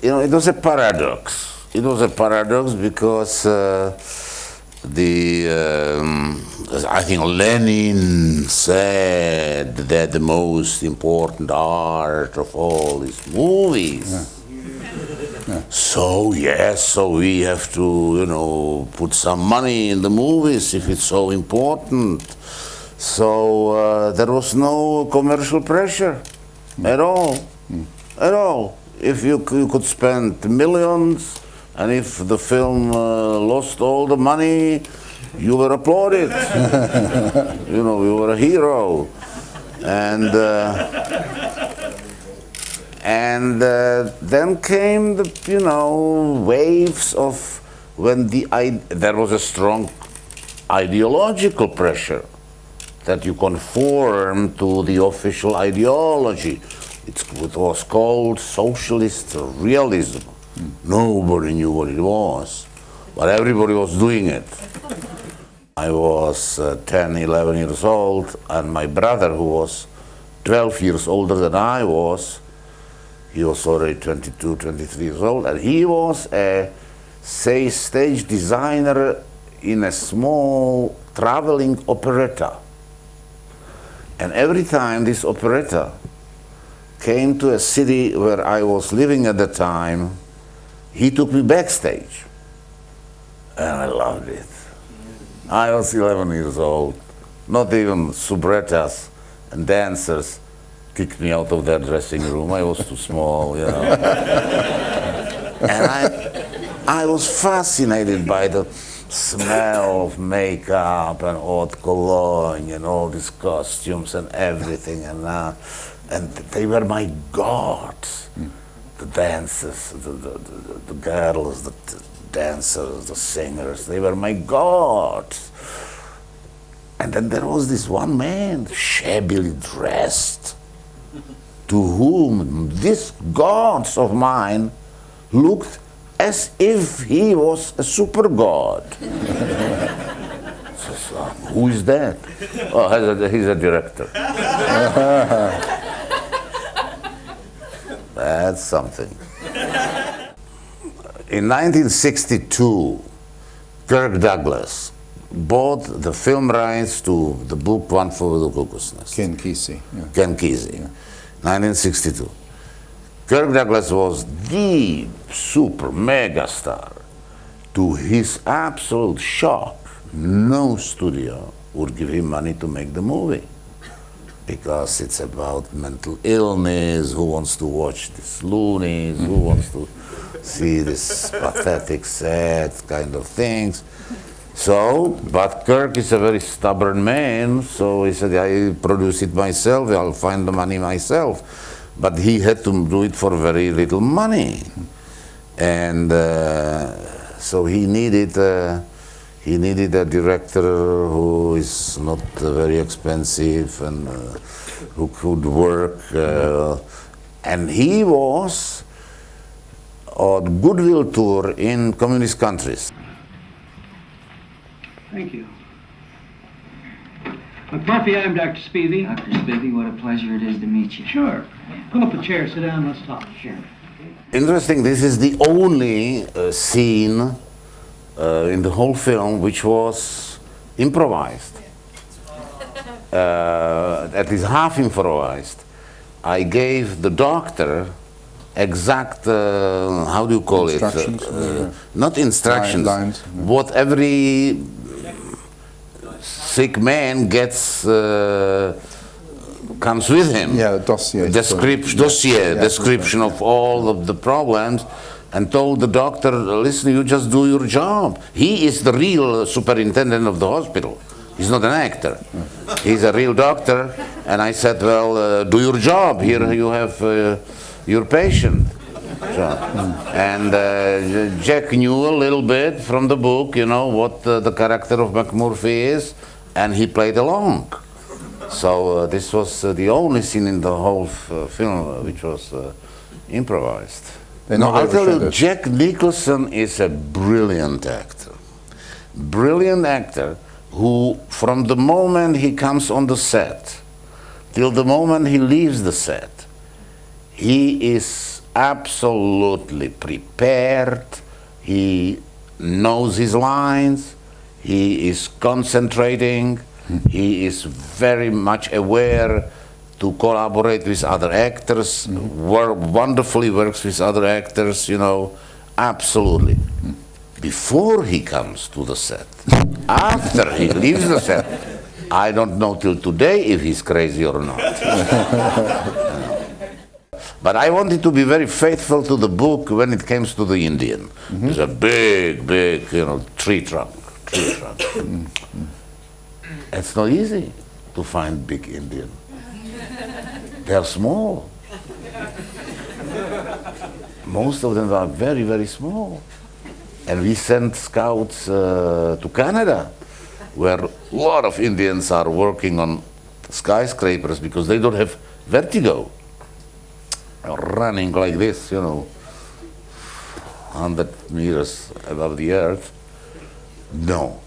you know, it was a paradox. It was a paradox because I think Lenin said that the most important art of all is movies. Yeah. Yeah. So yes, so we have to, you know, put some money in the movies if it's so important. So there was no commercial pressure at all, at all. If you could spend millions, and if the film lost all the money, you were applauded. You know, you were a hero. And then came the, you know, waves of when there was a strong ideological pressure that you conform to the official ideology. It was called socialist realism. Nobody knew what it was, but everybody was doing it. I was 10, 11 years old, and my brother, who was 12 years older than I was, he was already 22, 23 years old, and he was a, say, stage designer in a small traveling operetta. And every time this operetta came to a city where I was living at the time, he took me backstage. And I loved it. I was 11 years old. Not even soubrettas and dancers kicked me out of their dressing room. I was too small, you know. And I was fascinated by the smell of makeup and haute cologne and all these costumes and everything, and they were my gods. The dancers, the girls, the dancers, the singers, they were my gods. And then there was this one man, shabbily dressed, to whom these gods of mine looked as if he was a super god. So, who is that? Oh, he's a director. That's something. In 1962, Kirk Douglas bought the film rights to the book One Flew Over the Cuckoo's Nest. Ken Kesey. Yeah. Ken Kesey, Yeah. 1962. Kirk Douglas was the super mega star. To his absolute shock, no studio would give him money to make the movie, because it's about mental illness. Who wants to watch these loonies? Who wants to see this pathetic, sad kind of things? So, but Kirk is a very stubborn man, so he said, I produce it myself, I'll find the money myself. But he had to do it for very little money. And so he needed a director who is not very expensive and who could work. And he was on goodwill tour in communist countries. Thank you. McMurphy, I'm Dr. Spivey. Dr. Spivey, what a pleasure it is to meet you. Sure. Pull up a chair, sit down, let's talk. Sure. Interesting, this is the only scene in the whole film which was improvised. At least half improvised. I gave the doctor exact, how do you call Instructions? it? Not instructions. Lines. What every sick man gets comes with him. Yeah, dossier. Description of all of the problems, and told the doctor, listen, you just do your job. He is the real superintendent of the hospital. He's not an actor. He's a real doctor. And I said, well, do your job. Here you have your patient. So, and Jack knew a little bit from the book, you know, what the character of McMurphy is, and he played along. So this was the only scene in the whole film which was improvised. No, I'll tell you, Jack Nicholson is a brilliant actor. Brilliant actor who, from the moment he comes on the set till the moment he leaves the set, he is absolutely prepared. He knows his lines. He is concentrating. He is very much aware to collaborate with other actors. Wonderfully works with other actors, you know, absolutely. Before he comes to the set, after he leaves the set, I don't know till today if he's crazy or not. But I wanted to be very faithful to the book when it comes to the Indian. It's a big, big, you know, tree trunk. It's not easy to find big Indian. They're small. Most of them are very, very small. And we sent scouts to Canada, where a lot of Indians are working on skyscrapers because they don't have vertigo. Running like this, you know, 100 meters above the earth. No.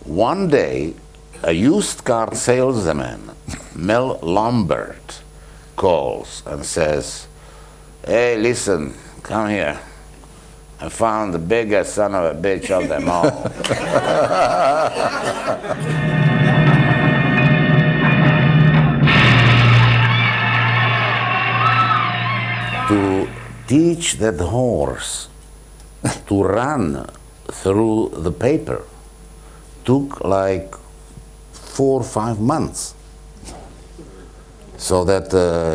One day, a used car salesman, Mel Lambert, calls and says, "Hey, listen, come here. I found the biggest son of a bitch of them all." To teach that horse to run through the paper took like 4 or 5 months. So that,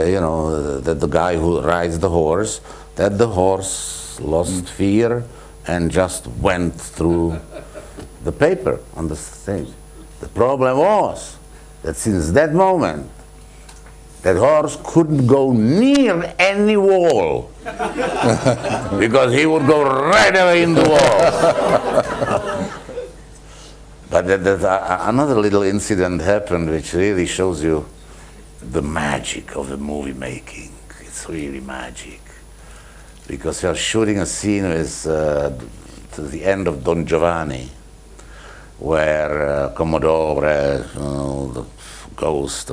you know, that the guy who rides the horse, that the horse lost fear and just went through the paper on the stage. The problem was that since that moment, that horse couldn't go near any wall because he would go right away in the wall. But another little incident happened which really shows you the magic of the movie making. It's really magic. Because we are shooting a scene with to the end of Don Giovanni, where Commodore, the ghost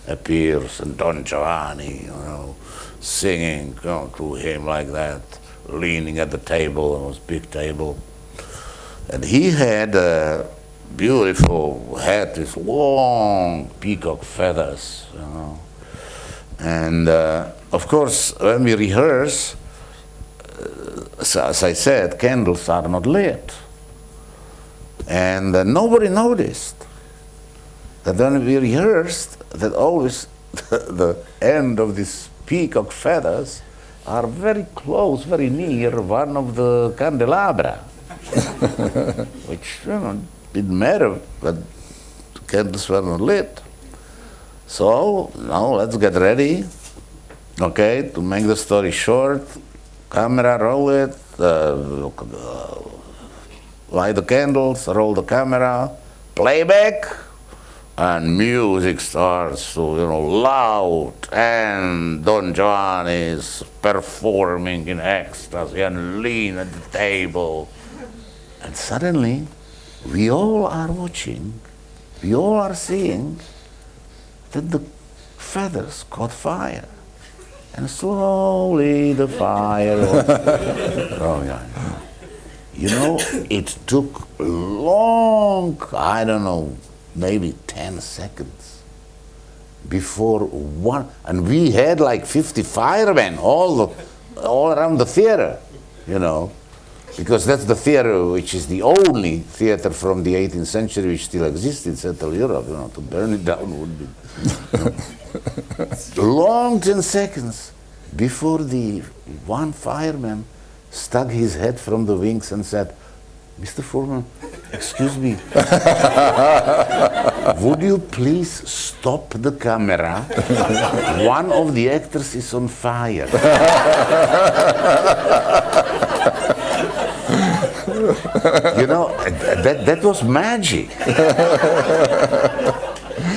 appears, and Don Giovanni, you know, singing to him like that, leaning at the table, it was a big table. And he had a beautiful hat with long peacock feathers, you know. And of course, when we rehearse, as I said, candles are not lit. And nobody noticed that when we rehearsed, that always the end of these peacock feathers are very close, very near one of the candelabra, which, you know, didn't matter, but the candles were not lit. So now let's get ready, okay, to make the story short. Camera, roll it, light the candles, roll the camera, playback, and music starts to, you know, loud, and Don Giovanni is performing in ecstasy and lean at the table. And suddenly, we all are watching, we all are seeing that the feathers caught fire. And slowly the fire was going on. You know, it took long, I don't know, maybe 10 seconds before one, and we had like 50 firemen all around the theater, you know, because that's the theater which is the only theater from the 18th century which still exists in Central Europe. You know, to burn it down would be long 10 seconds before the one fireman stuck his head from the wings and said, "Mr. Forman, excuse me, would you please stop the camera? One of the actors is on fire." You know, that was magic.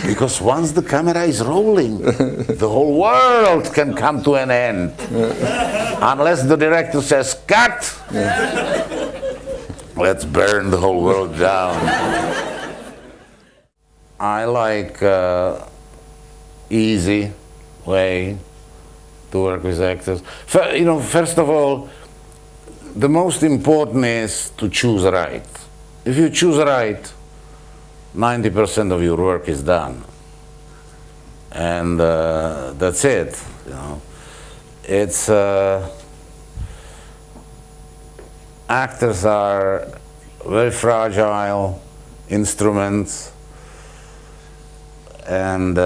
Because once the camera is rolling, the whole world can come to an end. Unless the director says, "Cut!" Let's burn the whole world down. I like easy way to work with actors. First of all, the most important is to choose right. If you choose right, 90% of your work is done. And that's it, It's, actors are very fragile instruments, and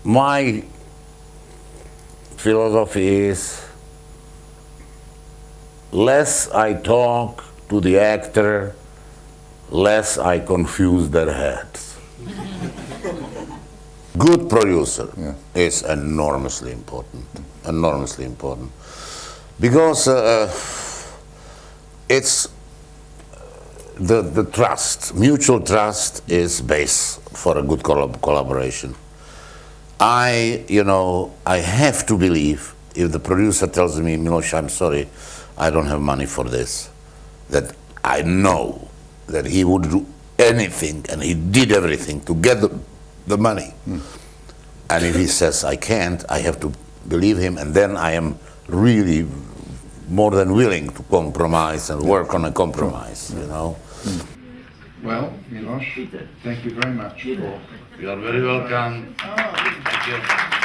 my philosophy is less I talk to the actor, less I confuse their heads. Good producer is enormously important, because it's the trust, mutual trust is base for a good collaboration. I have to believe, if the producer tells me, Miloš, I'm sorry, I don't have money for this, that I know that he would do anything, and he did everything to get the money. And if he says I can't, I have to believe him, and then I am really more than willing to compromise and work on a compromise, Well, Miloš, thank you very much. You are very welcome. Thank you.